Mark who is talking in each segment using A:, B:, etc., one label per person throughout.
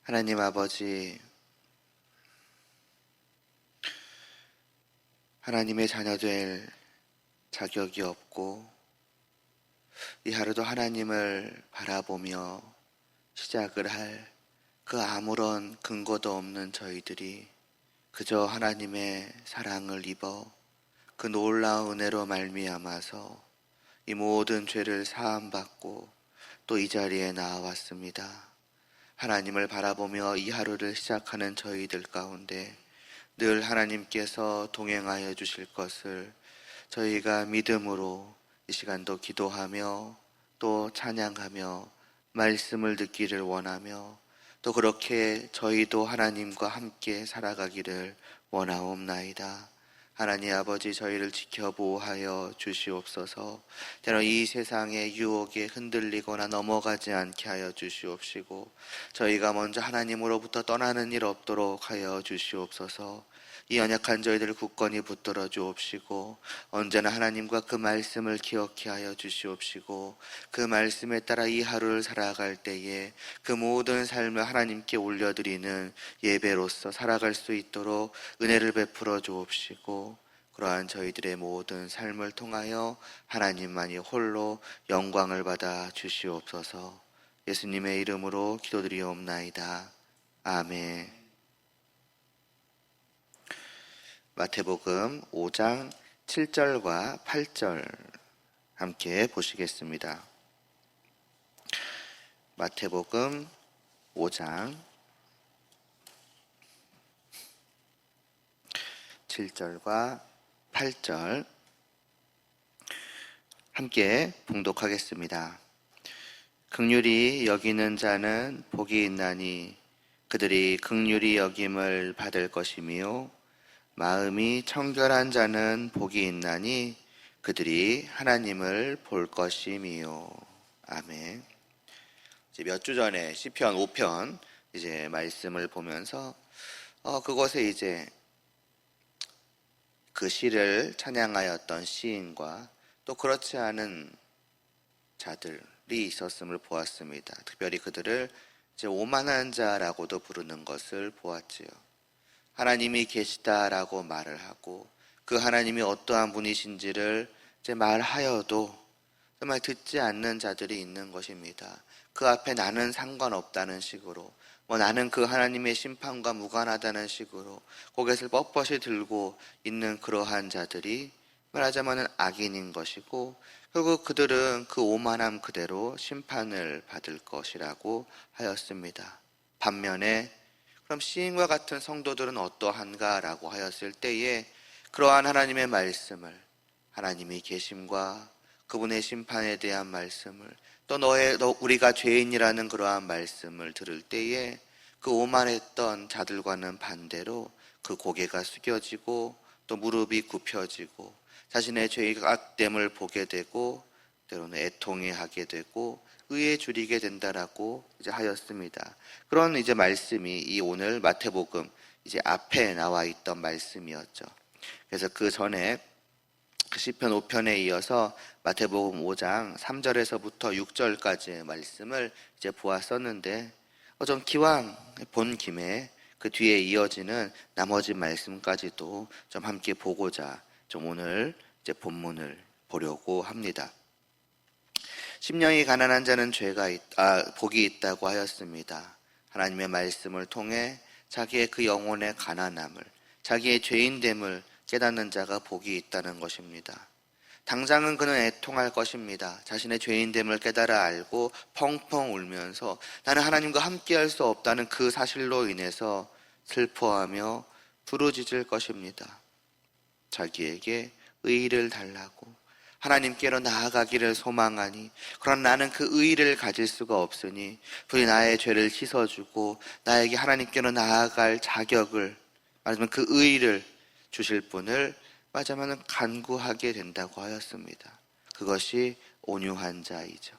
A: 하나님 아버지, 하나님의 자녀 될 자격이 없고 이 하루도 하나님을 바라보며 시작을 할 그 아무런 근거도 없는 저희들이 그저 하나님의 사랑을 입어 그 놀라운 은혜로 말미암아서 이 모든 죄를 사함받고 또 이 자리에 나와왔습니다. 하나님을 바라보며 이 하루를 시작하는 저희들 가운데 늘 하나님께서 동행하여 주실 것을 저희가 믿음으로 이 시간도 기도하며 또 찬양하며 말씀을 듣기를 원하며 또 그렇게 저희도 하나님과 함께 살아가기를 원하옵나이다. 하나님 아버지, 저희를 지켜보호하여 주시옵소서. 때로 이 세상의 유혹에 흔들리거나 넘어가지 않게 하여 주시옵시고 저희가 먼저 하나님으로부터 떠나는 일 없도록 하여 주시옵소서. 이 연약한 저희들을 굳건히 붙들어 주옵시고 언제나 하나님과 그 말씀을 기억케 하여 주시옵시고 그 말씀에 따라 이 하루를 살아갈 때에 그 모든 삶을 하나님께 올려드리는 예배로서 살아갈 수 있도록 은혜를 베풀어 주옵시고 그러한 저희들의 모든 삶을 통하여 하나님만이 홀로 영광을 받아 주시옵소서. 예수님의 이름으로 기도드리옵나이다. 아멘. 마태복음 5장 7절과 8절 함께 보시겠습니다. 마태복음 5장 7절과 8절 함께 봉독하겠습니다. 긍휼히 여기는 자는 복이 있나니 그들이 긍휼히 여김을 받을 것이며 마음이 청결한 자는 복이 있나니 그들이 하나님을 볼 것이미요. 아멘. 이제 몇 주 전에 시편 5편 이제 말씀을 보면서 그것에 이제 그 시를 찬양하였던 시인과 또 그렇지 않은 자들이 있었음을 보았습니다. 특별히 그들을 이제 오만한 자라고도 부르는 것을 보았지요. 하나님이 계시다라고 말을 하고 그 하나님이 어떠한 분이신지를 이제 말하여도 정말 듣지 않는 자들이 있는 것입니다. 그 앞에 나는 상관없다는 식으로 나는 그 하나님의 심판과 무관하다는 식으로 고개를 뻣뻣이 들고 있는 그러한 자들이 말하자면 악인인 것이고 결국 그들은 그 오만함 그대로 심판을 받을 것이라고 하였습니다. 반면에 그럼 시인과 같은 성도들은 어떠한가라고 하였을 때에 그러한 하나님의 말씀을 하나님이 계심과 그분의 심판에 대한 말씀을 또 우리가 죄인이라는 그러한 말씀을 들을 때에 그 오만했던 자들과는 반대로 그 고개가 숙여지고 또 무릎이 굽혀지고 자신의 죄의 악됨을 보게 되고 때로는 애통해 하게 되고 의에 줄이게 된다라고 이제 하였습니다. 그런 이제 말씀이 이 오늘 마태복음 이제 앞에 나와 있던 말씀이었죠. 그래서 그 전에 그 시편 5편에 이어서 마태복음 5장 3절에서부터 6절까지의 말씀을 이제 보았었는데 좀 기왕 본 김에 그 뒤에 이어지는 나머지 말씀까지도 좀 함께 보고자 좀 오늘 이제 본문을 보려고 합니다. 심령이 가난한 자는 복이 있다고 하였습니다. 하나님의 말씀을 통해 자기의 그 영혼의 가난함을, 자기의 죄인됨을 깨닫는 자가 복이 있다는 것입니다. 당장은 그는 애통할 것입니다. 자신의 죄인됨을 깨달아 알고 펑펑 울면서 나는 하나님과 함께할 수 없다는 그 사실로 인해서 슬퍼하며 부르짖을 것입니다. 자기에게 의의를 달라고 하나님께로 나아가기를 소망하니 그러나 나는 그 의의를 가질 수가 없으니 부디 나의 죄를 씻어주고 나에게 하나님께로 나아갈 자격을 말하자면 그 의의를 주실 분을 말하자면 간구하게 된다고 하였습니다. 그것이 온유한 자이죠.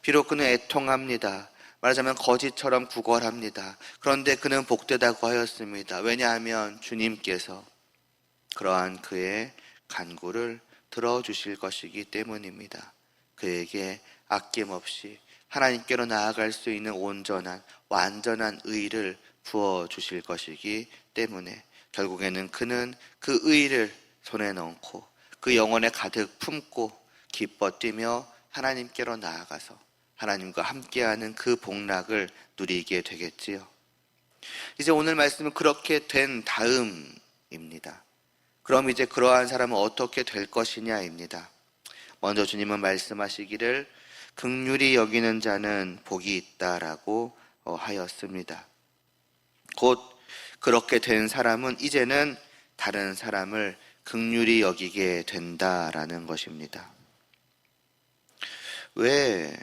A: 비록 그는 애통합니다. 말하자면 거짓처럼 구걸합니다. 그런데 그는 복되다고 하였습니다. 왜냐하면 주님께서 그러한 그의 간구를 들어주실 것이기 때문입니다. 그에게 아낌없이 하나님께로 나아갈 수 있는 온전한 완전한 의를 부어주실 것이기 때문에 결국에는 그는 그 의를 손에 넣고 그 영혼에 가득 품고 기뻐 뛰며 하나님께로 나아가서 하나님과 함께하는 그 복락을 누리게 되겠지요. 이제 오늘 말씀은 그렇게 된 다음입니다. 그럼 이제 그러한 사람은 어떻게 될 것이냐입니다. 먼저 주님은 말씀하시기를 긍휼히 여기는 자는 복이 있다라고 하였습니다. 곧 그렇게 된 사람은 이제는 다른 사람을 긍휼히 여기게 된다라는 것입니다. 왜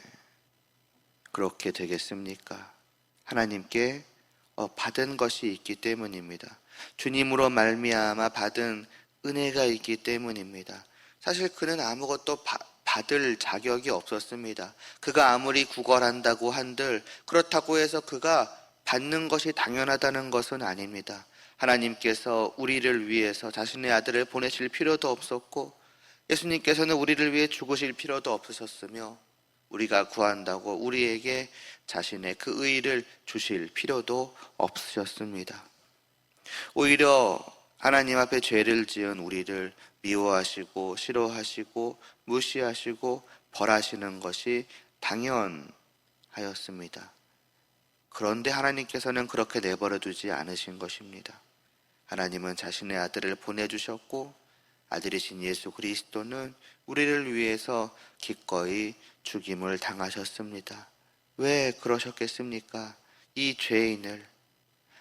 A: 그렇게 되겠습니까? 하나님께 받은 것이 있기 때문입니다. 주님으로 말미암아 받은 은혜가 있기 때문입니다. 사실 그는 아무것도 받을 자격이 없었습니다. 그가 아무리 구걸한다고 한들 그렇다고 해서 그가 받는 것이 당연하다는 것은 아닙니다. 하나님께서 우리를 위해서 자신의 아들을 보내실 필요도 없었고 예수님께서는 우리를 위해 죽으실 필요도 없으셨으며 우리가 구한다고 우리에게 자신의 그 의를 주실 필요도 없으셨습니다. 오히려 하나님 앞에 죄를 지은 우리를 미워하시고 싫어하시고 무시하시고 벌하시는 것이 당연하였습니다. 그런데 하나님께서는 그렇게 내버려 두지 않으신 것입니다. 하나님은 자신의 아들을 보내주셨고 아들이신 예수 그리스도는 우리를 위해서 기꺼이 죽임을 당하셨습니다. 왜 그러셨겠습니까? 이 죄인을,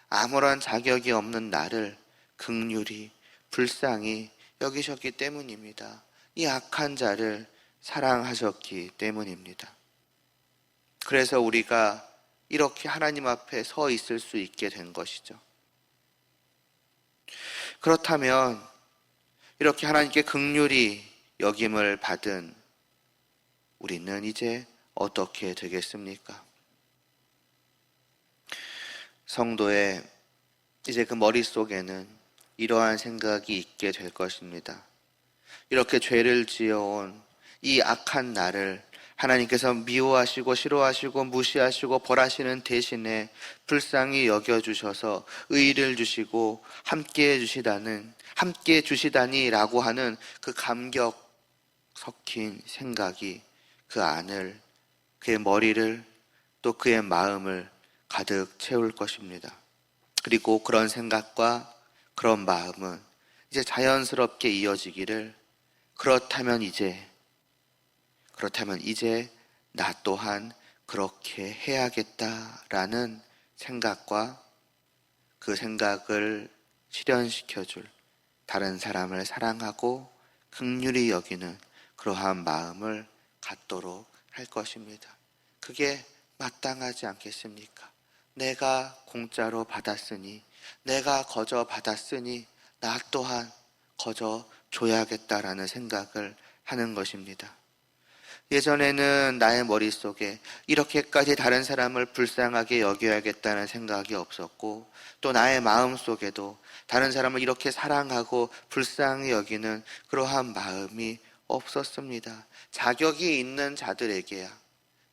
A: 아무런 자격이 없는 나를 긍휼히 불쌍히 여기셨기 때문입니다. 이 악한 자를 사랑하셨기 때문입니다. 그래서 우리가 이렇게 하나님 앞에 서 있을 수 있게 된 것이죠. 그렇다면 이렇게 하나님께 긍휼히 여김을 받은 우리는 이제 어떻게 되겠습니까? 성도의 이제 그 머릿속에는 이러한 생각이 있게 될 것입니다. 이렇게 죄를 지어온 이 악한 나를 하나님께서 미워하시고 싫어하시고 무시하시고 벌하시는 대신에 불쌍히 여겨주셔서 의를 주시고 함께해 주시다니라고 하는 그 감격 섞인 생각이 그 안을, 그의 머리를 또 그의 마음을 가득 채울 것입니다. 그리고 그런 생각과 그런 마음은 이제 자연스럽게 이어지기를 그렇다면 이제 나 또한 그렇게 해야겠다라는 생각과 그 생각을 실현시켜줄 다른 사람을 사랑하고 긍휼히 여기는 그러한 마음을 갖도록 할 것입니다. 그게 마땅하지 않겠습니까? 내가 공짜로 받았으니, 내가 거저 받았으니 나 또한 거저 줘야겠다라는 생각을 하는 것입니다. 예전에는 나의 머릿속에 이렇게까지 다른 사람을 불쌍하게 여겨야겠다는 생각이 없었고 또 나의 마음속에도 다른 사람을 이렇게 사랑하고 불쌍히 여기는 그러한 마음이 없었습니다. 자격이 있는 자들에게야,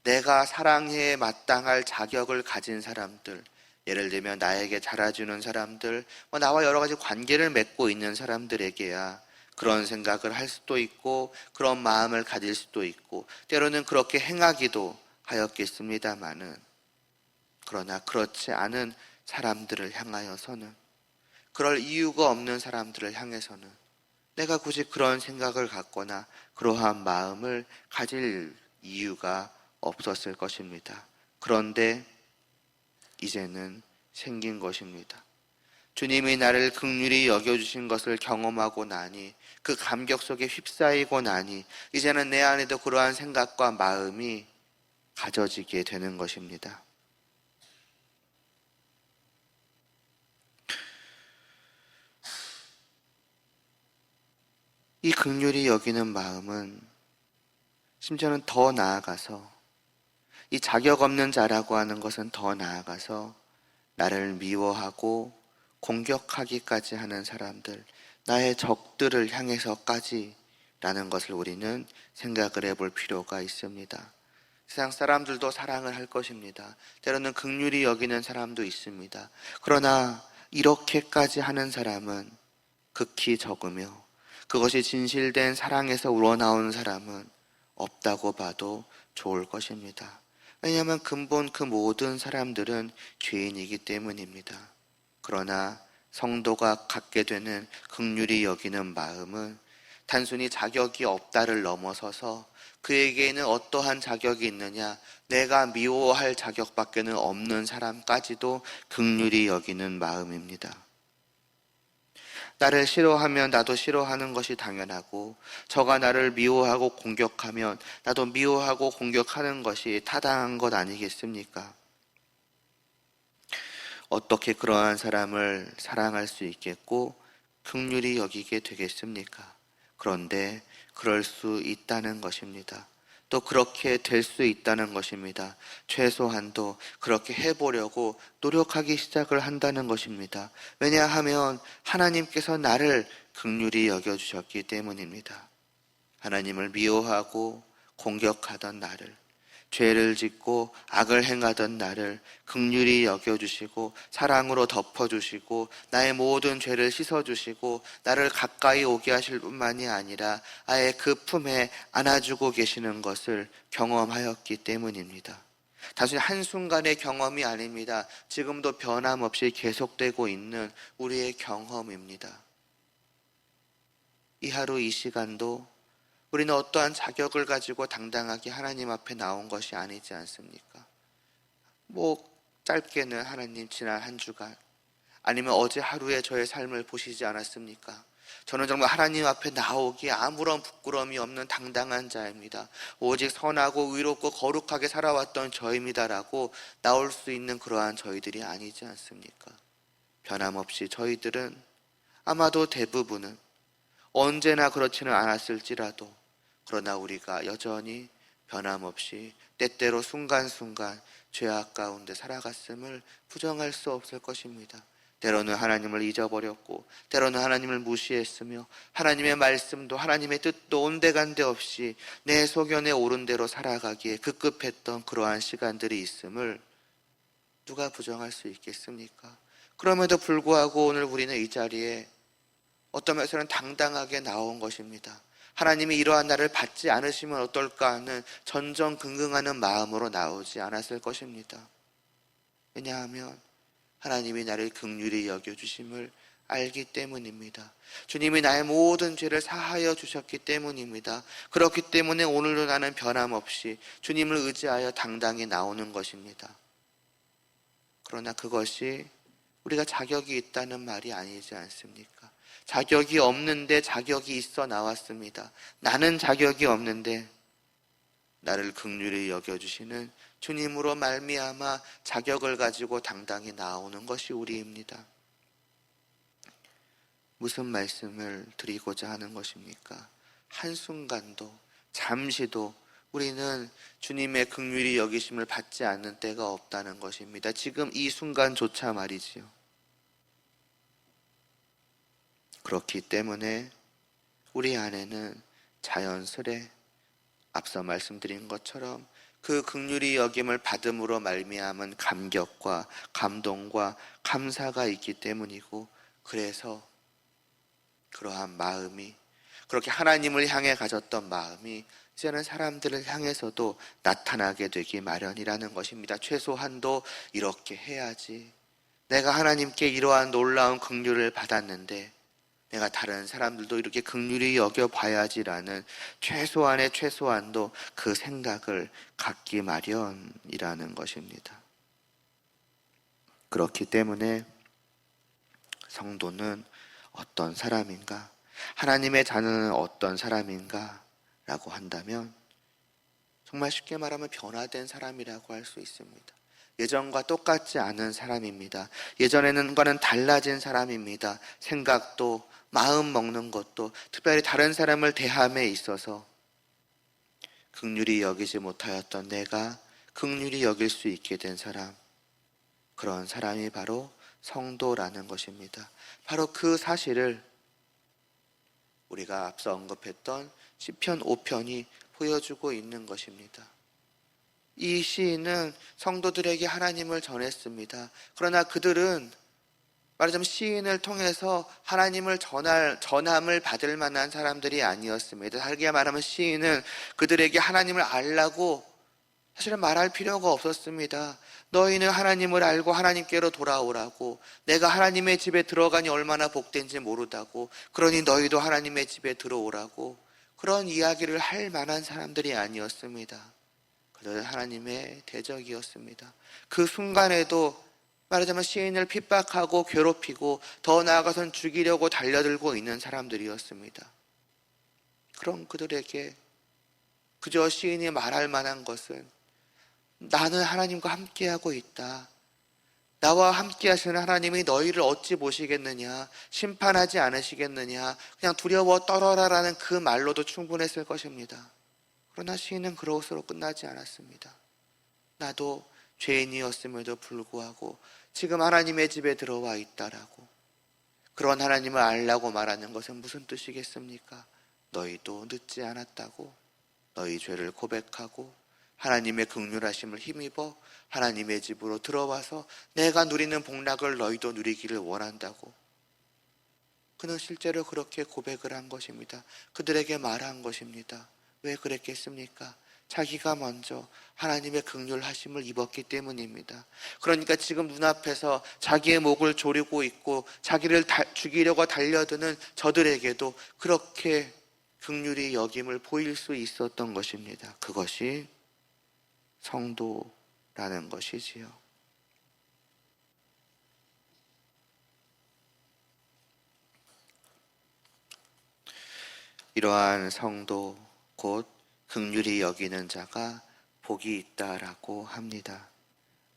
A: 내가 사랑에 마땅할 자격을 가진 사람들, 예를 들면 나에게 잘해주는 사람들, 나와 여러 가지 관계를 맺고 있는 사람들에게야 그런 생각을 할 수도 있고 그런 마음을 가질 수도 있고 때로는 그렇게 행하기도 하였겠습니다마는, 그러나 그렇지 않은 사람들을 향하여서는, 그럴 이유가 없는 사람들을 향해서는 내가 굳이 그런 생각을 갖거나 그러한 마음을 가질 이유가 없었을 것입니다. 그런데 이제는 생긴 것입니다. 주님이 나를 긍휼히 여겨주신 것을 경험하고 나니, 그 감격 속에 휩싸이고 나니 이제는 내 안에도 그러한 생각과 마음이 가져지게 되는 것입니다. 이 긍휼히 여기는 마음은 심지어는 더 나아가서, 이 자격 없는 자라고 하는 것은 더 나아가서 나를 미워하고 공격하기까지 하는 사람들, 나의 적들을 향해서까지 라는 것을 우리는 생각을 해볼 필요가 있습니다. 세상 사람들도 사랑을 할 것입니다. 때로는 긍휼히 여기는 사람도 있습니다. 그러나 이렇게까지 하는 사람은 극히 적으며 그것이 진실된 사랑에서 우러나온 사람은 없다고 봐도 좋을 것입니다. 왜냐하면 근본 그 모든 사람들은 죄인이기 때문입니다. 그러나 성도가 갖게 되는 긍휼히 여기는 마음은 단순히 자격이 없다를 넘어서서 그에게는 어떠한 자격이 있느냐, 내가 미워할 자격밖에는 없는 사람까지도 긍휼히 여기는 마음입니다. 나를 싫어하면 나도 싫어하는 것이 당연하고, 저가 나를 미워하고 공격하면 나도 미워하고 공격하는 것이 타당한 것 아니겠습니까? 어떻게 그러한 사람을 사랑할 수 있겠고 긍휼히 여기게 되겠습니까? 그런데 그럴 수 있다는 것입니다. 또 그렇게 될 수 있다는 것입니다. 최소한도 그렇게 해보려고 노력하기 시작을 한다는 것입니다. 왜냐하면 하나님께서 나를 긍휼히 여겨주셨기 때문입니다. 하나님을 미워하고 공격하던 나를, 죄를 짓고 악을 행하던 나를 긍휼히 여겨주시고 사랑으로 덮어주시고 나의 모든 죄를 씻어주시고 나를 가까이 오게 하실 뿐만이 아니라 아예 그 품에 안아주고 계시는 것을 경험하였기 때문입니다. 단순히 한순간의 경험이 아닙니다. 지금도 변함없이 계속되고 있는 우리의 경험입니다. 이 하루 이 시간도 우리는 어떠한 자격을 가지고 당당하게 하나님 앞에 나온 것이 아니지 않습니까? 짧게는 하나님 지난 한 주간, 아니면 어제 하루에 저의 삶을 보시지 않았습니까? 저는 정말 하나님 앞에 나오기에 아무런 부끄러움이 없는 당당한 자입니다. 오직 선하고 의롭고 거룩하게 살아왔던 저입니다라고 나올 수 있는 그러한 저희들이 아니지 않습니까? 변함없이 저희들은 아마도 대부분은 언제나 그렇지는 않았을지라도 그러나 우리가 여전히 변함없이 때때로 순간순간 죄악 가운데 살아갔음을 부정할 수 없을 것입니다. 때로는 하나님을 잊어버렸고 때로는 하나님을 무시했으며 하나님의 말씀도 하나님의 뜻도 온데간데 없이 내 소견에 오른 대로 살아가기에 급급했던 그러한 시간들이 있음을 누가 부정할 수 있겠습니까? 그럼에도 불구하고 오늘 우리는 이 자리에 어떤 면에서는 당당하게 나온 것입니다. 하나님이 이러한 나를 받지 않으시면 어떨까 하는 전전긍긍하는 마음으로 나오지 않았을 것입니다. 왜냐하면 하나님이 나를 긍휼히 여겨주심을 알기 때문입니다. 주님이 나의 모든 죄를 사하여 주셨기 때문입니다. 그렇기 때문에 오늘도 나는 변함없이 주님을 의지하여 당당히 나오는 것입니다. 그러나 그것이 우리가 자격이 있다는 말이 아니지 않습니까? 자격이 없는데 자격이 있어 나왔습니다. 나는 자격이 없는데 나를 긍휼히 여겨주시는 주님으로 말미암아 자격을 가지고 당당히 나오는 것이 우리입니다. 무슨 말씀을 드리고자 하는 것입니까? 한순간도 잠시도 우리는 주님의 긍휼히 여기심을 받지 않는 때가 없다는 것입니다. 지금 이 순간조차 말이지요. 그렇기 때문에 우리 안에는 자연스레 앞서 말씀드린 것처럼 그 긍휼히 여김을 받음으로 말미암은 감격과 감동과 감사가 있기 때문이고, 그래서 그러한 마음이, 그렇게 하나님을 향해 가졌던 마음이 이제는 사람들을 향해서도 나타나게 되기 마련이라는 것입니다. 최소한도 이렇게 해야지. 내가 하나님께 이러한 놀라운 긍휼을 받았는데 내가 다른 사람들도 이렇게 긍휼히 여겨봐야지라는 최소한의 최소한도 그 생각을 갖기 마련이라는 것입니다. 그렇기 때문에 성도는 어떤 사람인가? 하나님의 자녀는 어떤 사람인가? 라고 한다면 정말 쉽게 말하면 변화된 사람이라고 할 수 있습니다. 예전과 똑같지 않은 사람입니다. 예전에는과는 달라진 사람입니다. 생각도 마음 먹는 것도 특별히 다른 사람을 대함에 있어서 긍휼히 여기지 못하였던 내가 긍휼히 여길 수 있게 된 사람, 그런 사람이 바로 성도라는 것입니다. 바로 그 사실을 우리가 앞서 언급했던 시편 5편이 보여주고 있는 것입니다. 이 시인은 성도들에게 하나님을 전했습니다. 그러나 그들은 말하자면 시인을 통해서 하나님을 전함을 받을 만한 사람들이 아니었습니다. 다르게 말하면 시인은 그들에게 하나님을 알라고 사실은 말할 필요가 없었습니다. 너희는 하나님을 알고 하나님께로 돌아오라고, 내가 하나님의 집에 들어가니 얼마나 복된지 모르다고, 그러니 너희도 하나님의 집에 들어오라고, 그런 이야기를 할 만한 사람들이 아니었습니다. 그들은 하나님의 대적이었습니다. 그 순간에도 말하자면 시인을 핍박하고 괴롭히고 더 나아가선 죽이려고 달려들고 있는 사람들이었습니다. 그럼 그들에게 그저 시인이 말할 만한 것은 나는 하나님과 함께하고 있다. 나와 함께 하시는 하나님이 너희를 어찌 보시겠느냐, 심판하지 않으시겠느냐, 그냥 두려워 떨어라라는 그 말로도 충분했을 것입니다. 그러나 시인은 그것으로 끝나지 않았습니다. 나도 죄인이었음에도 불구하고 지금 하나님의 집에 들어와 있다라고, 그런 하나님을 알라고 말하는 것은 무슨 뜻이겠습니까? 너희도 늦지 않았다고, 너희 죄를 고백하고 하나님의 긍휼하심을 힘입어 하나님의 집으로 들어와서 내가 누리는 복락을 너희도 누리기를 원한다고. 그는 실제로 그렇게 고백을 한 것입니다. 그들에게 말한 것입니다. 왜 그랬겠습니까? 자기가 먼저 하나님의 긍휼하심을 입었기 때문입니다. 그러니까 지금 눈앞에서 자기의 목을 조르고 있고 자기를 죽이려고 달려드는 저들에게도 그렇게 긍휼히 여김을 보일 수 있었던 것입니다. 그것이 성도라는 것이지요. 이러한 성도 곧 긍휼히 여기는 자가 복이 있다라고 합니다.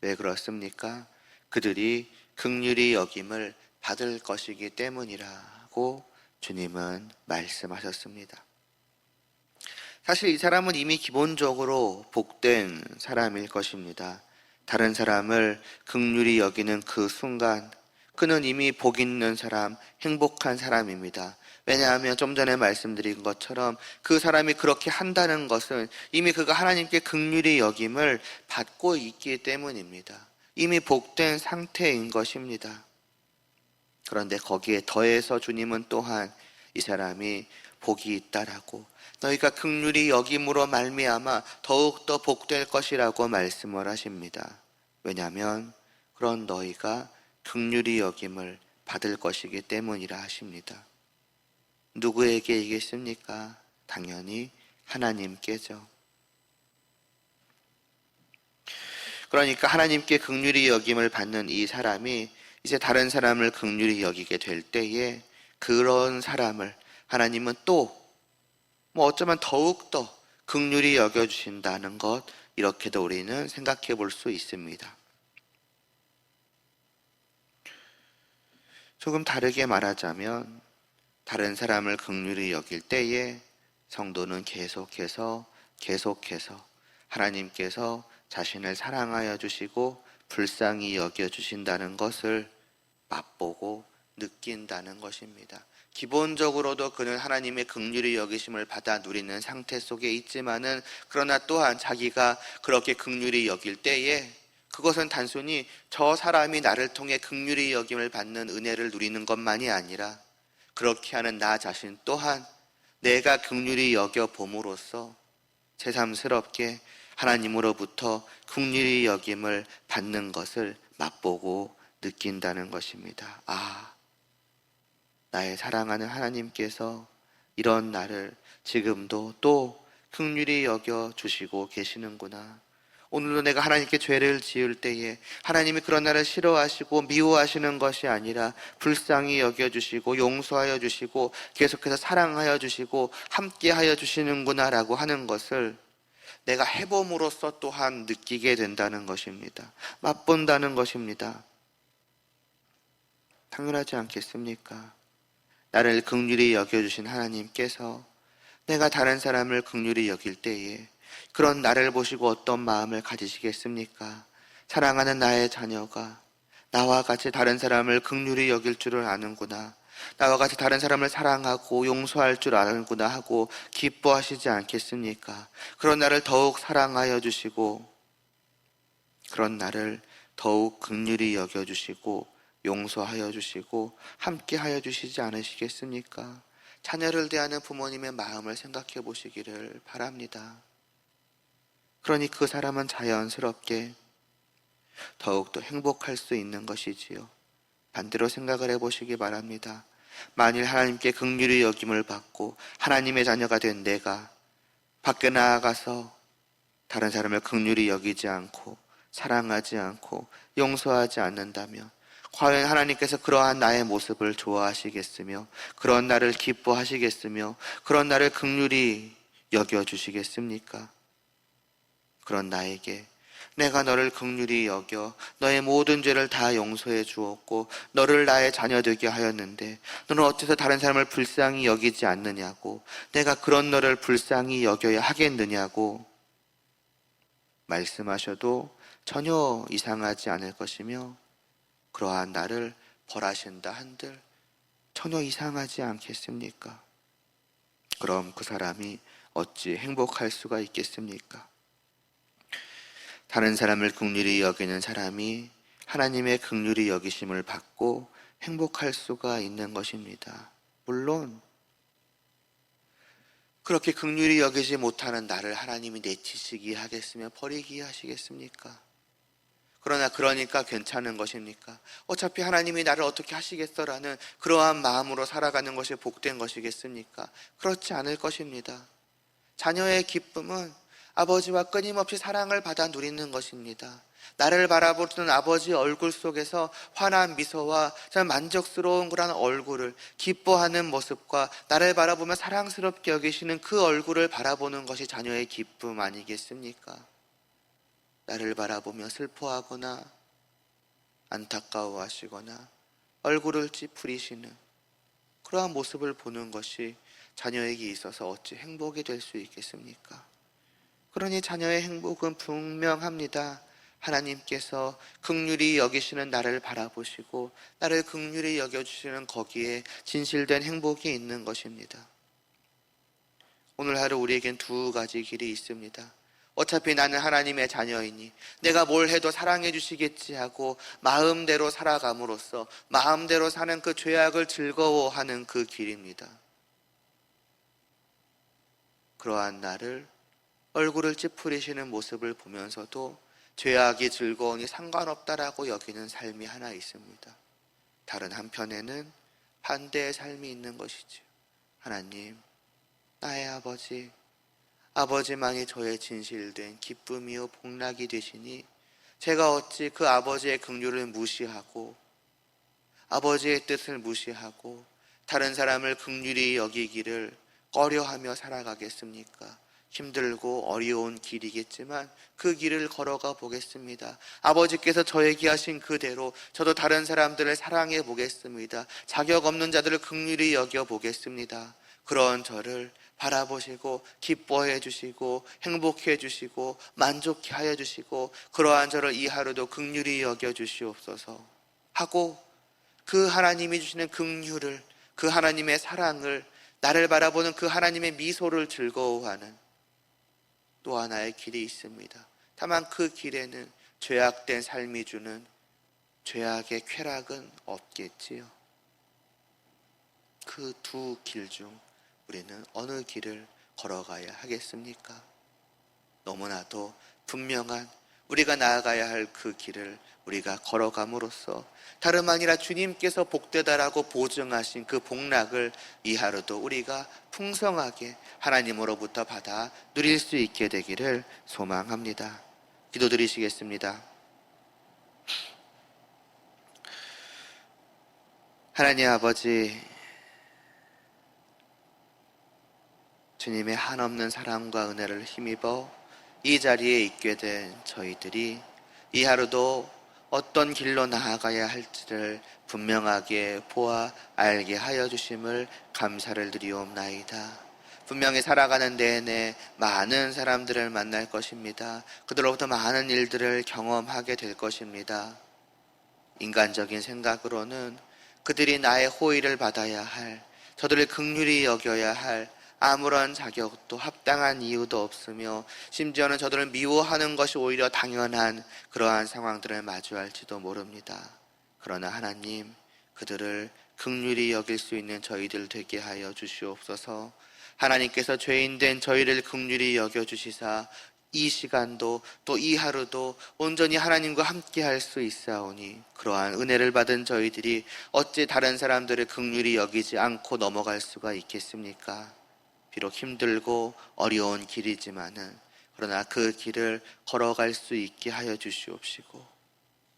A: 왜 그렇습니까? 그들이 긍휼히 여김을 받을 것이기 때문이라고 주님은 말씀하셨습니다. 사실 이 사람은 이미 기본적으로 복된 사람일 것입니다. 다른 사람을 긍휼히 여기는 그 순간 그는 이미 복 있는 사람, 행복한 사람입니다. 왜냐하면 좀 전에 말씀드린 것처럼 그 사람이 그렇게 한다는 것은 이미 그가 하나님께 긍휼히 여김을 받고 있기 때문입니다. 이미 복된 상태인 것입니다. 그런데 거기에 더해서 주님은 또한 이 사람이 복이 있다라고, 너희가 긍휼히 여김으로 말미암아 더욱더 복될 것이라고 말씀을 하십니다. 왜냐하면 그런 너희가 긍휼히 여김을 받을 것이기 때문이라 하십니다. 누구에게 이겠습니까? 당연히 하나님께죠. 그러니까 하나님께 긍휼히 여김을 받는 이 사람이 이제 다른 사람을 긍휼히 여기게 될 때에 그런 사람을 하나님은 또 어쩌면 더욱더 긍휼히 여겨주신다는 것, 이렇게도 우리는 생각해 볼 수 있습니다. 조금 다르게 말하자면 다른 사람을 긍휼히 여길 때에 성도는 계속해서 하나님께서 자신을 사랑하여 주시고 불쌍히 여겨 주신다는 것을 맛보고 느낀다는 것입니다. 기본적으로도 그는 하나님의 긍휼히 여기심을 받아 누리는 상태 속에 있지만은, 그러나 또한 자기가 그렇게 긍휼히 여길 때에 그것은 단순히 저 사람이 나를 통해 긍휼히 여김을 받는 은혜를 누리는 것만이 아니라 그렇게 하는 나 자신 또한 내가 긍휼히 여겨 봄으로써 새삼스럽게 하나님으로부터 긍휼히 여김을 받는 것을 맛보고 느낀다는 것입니다. 아, 나의 사랑하는 하나님께서 이런 나를 지금도 또 긍휼히 여겨 주시고 계시는구나. 오늘도 내가 하나님께 죄를 지을 때에 하나님이 그런 나를 싫어하시고 미워하시는 것이 아니라 불쌍히 여겨주시고 용서하여 주시고 계속해서 사랑하여 주시고 함께하여 주시는구나 라고 하는 것을 내가 해봄으로써 또한 느끼게 된다는 것입니다. 맛본다는 것입니다. 당연하지 않겠습니까? 나를 긍휼히 여겨주신 하나님께서 내가 다른 사람을 긍휼히 여길 때에 그런 나를 보시고 어떤 마음을 가지시겠습니까? 사랑하는 나의 자녀가 나와 같이 다른 사람을 긍휼히 여길 줄을 아는구나, 나와 같이 다른 사람을 사랑하고 용서할 줄 아는구나 하고 기뻐하시지 않겠습니까? 그런 나를 더욱 사랑하여 주시고 그런 나를 더욱 긍휼히 여겨주시고 용서하여 주시고 함께하여 주시지 않으시겠습니까? 자녀를 대하는 부모님의 마음을 생각해 보시기를 바랍니다. 그러니 그 사람은 자연스럽게 더욱더 행복할 수 있는 것이지요. 반대로 생각을 해보시기 바랍니다. 만일 하나님께 긍휼히 여김을 받고 하나님의 자녀가 된 내가 밖에 나아가서 다른 사람을 긍휼히 여기지 않고 사랑하지 않고 용서하지 않는다면 과연 하나님께서 그러한 나의 모습을 좋아하시겠으며 그런 나를 기뻐하시겠으며 그런 나를 긍휼히 여겨주시겠습니까? 그런 나에게 내가 너를 긍휼히 여겨 너의 모든 죄를 다 용서해 주었고 너를 나의 자녀 되게 하였는데 너는 어째서 다른 사람을 불쌍히 여기지 않느냐고, 내가 그런 너를 불쌍히 여겨야 하겠느냐고 말씀하셔도 전혀 이상하지 않을 것이며 그러한 나를 벌하신다 한들 전혀 이상하지 않겠습니까? 그럼 그 사람이 어찌 행복할 수가 있겠습니까? 다른 사람을 긍휼히 여기는 사람이 하나님의 긍휼히 여기심을 받고 행복할 수가 있는 것입니다. 물론 그렇게 긍휼히 여기지 못하는 나를 하나님이 내치시기 하겠으며 버리기 하시겠습니까? 그러니까 괜찮은 것입니까? 어차피 하나님이 나를 어떻게 하시겠어라는 그러한 마음으로 살아가는 것이 복된 것이겠습니까? 그렇지 않을 것입니다. 자녀의 기쁨은 아버지와 끊임없이 사랑을 받아 누리는 것입니다. 나를 바라보는 아버지 얼굴 속에서 환한 미소와 만족스러운 그런 얼굴을, 기뻐하는 모습과 나를 바라보며 사랑스럽게 여기시는 그 얼굴을 바라보는 것이 자녀의 기쁨 아니겠습니까? 나를 바라보며 슬퍼하거나 안타까워하시거나 얼굴을 찌푸리시는 그러한 모습을 보는 것이 자녀에게 있어서 어찌 행복이 될 수 있겠습니까? 그러니 자녀의 행복은 분명합니다. 하나님께서 긍휼히 여기시는 나를 바라보시고 나를 긍휼히 여겨주시는 거기에 진실된 행복이 있는 것입니다. 오늘 하루 우리에겐 두 가지 길이 있습니다. 어차피 나는 하나님의 자녀이니 내가 뭘 해도 사랑해 주시겠지 하고 마음대로 살아감으로써 마음대로 사는 그 죄악을 즐거워하는 그 길입니다. 그러한 나를 얼굴을 찌푸리시는 모습을 보면서도 죄악이 즐거우니 상관없다라고 여기는 삶이 하나 있습니다. 다른 한편에는 반대의 삶이 있는 것이지요. 하나님, 나의 아버지만이 저의 진실된 기쁨이요 복락이 되시니 제가 어찌 그 아버지의 긍휼을 무시하고 아버지의 뜻을 무시하고 다른 사람을 긍휼히 여기기를 꺼려하며 살아가겠습니까? 힘들고 어려운 길이겠지만 그 길을 걸어가 보겠습니다. 아버지께서 저에게 하신 그대로 저도 다른 사람들을 사랑해 보겠습니다. 자격 없는 자들을 긍휼히 여겨 보겠습니다. 그런 저를 바라보시고 기뻐해 주시고 행복해 주시고 만족해 하여 주시고 그러한 저를 이 하루도 긍휼히 여겨 주시옵소서 하고 그 하나님이 주시는 긍휼을, 그 하나님의 사랑을, 나를 바라보는 그 하나님의 미소를 즐거워하는 또 하나의 길이 있습니다. 다만 그 길에는 죄악된 삶이 주는 죄악의 쾌락은 없겠지요. 그 두 길 중 우리는 어느 길을 걸어가야 하겠습니까? 너무나도 분명한 우리가 나아가야 할 그 길을 우리가 걸어감으로써 다름 아니라 주님께서 복되다라고 보증하신 그 복락을 이 하루도 우리가 풍성하게 하나님으로부터 받아 누릴 수 있게 되기를 소망합니다. 기도드리시겠습니다. 하나님 아버지, 주님의 한없는 사랑과 은혜를 힘입어 이 자리에 있게 된 저희들이 이 하루도 어떤 길로 나아가야 할지를 분명하게 보아 알게 하여 주심을 감사를 드리옵나이다. 분명히 살아가는 내내 많은 사람들을 만날 것입니다. 그들로부터 많은 일들을 경험하게 될 것입니다. 인간적인 생각으로는 그들이 나의 호의를 받아야 할, 저들을 긍휼히 여겨야 할 아무런 자격도 합당한 이유도 없으며 심지어는 저들을 미워하는 것이 오히려 당연한 그러한 상황들을 마주할지도 모릅니다. 그러나 하나님, 그들을 긍휼히 여길 수 있는 저희들 되게 하여 주시옵소서. 하나님께서 죄인된 저희를 긍휼히 여겨주시사 이 시간도 또 이 하루도 온전히 하나님과 함께 할 수 있사오니 그러한 은혜를 받은 저희들이 어찌 다른 사람들을 긍휼히 여기지 않고 넘어갈 수가 있겠습니까? 비록 힘들고 어려운 길이지만은 그러나 그 길을 걸어갈 수 있게 하여 주시옵시고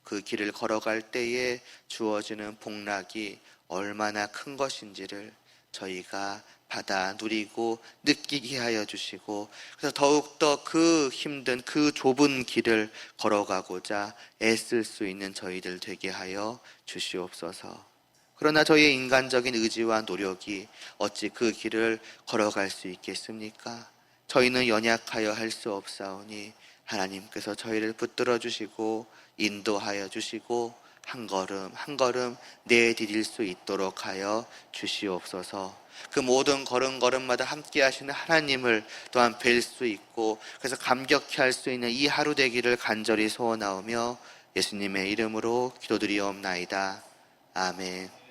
A: 그 길을 걸어갈 때에 주어지는 복락이 얼마나 큰 것인지를 저희가 받아 누리고 느끼게 하여 주시고 그래서 더욱더 그 힘든 그 좁은 길을 걸어가고자 애쓸 수 있는 저희들 되게 하여 주시옵소서. 그러나 저희의 인간적인 의지와 노력이 어찌 그 길을 걸어갈 수 있겠습니까? 저희는 연약하여 할 수 없사오니 하나님께서 저희를 붙들어 주시고 인도하여 주시고 한 걸음 한 걸음 내디딜 수 있도록 하여 주시옵소서. 그 모든 걸음걸음마다 함께 하시는 하나님을 또한 뵐 수 있고 그래서 감격해 할 수 있는 이 하루 되기를 간절히 소원하오며 예수님의 이름으로 기도드리옵나이다. 아멘.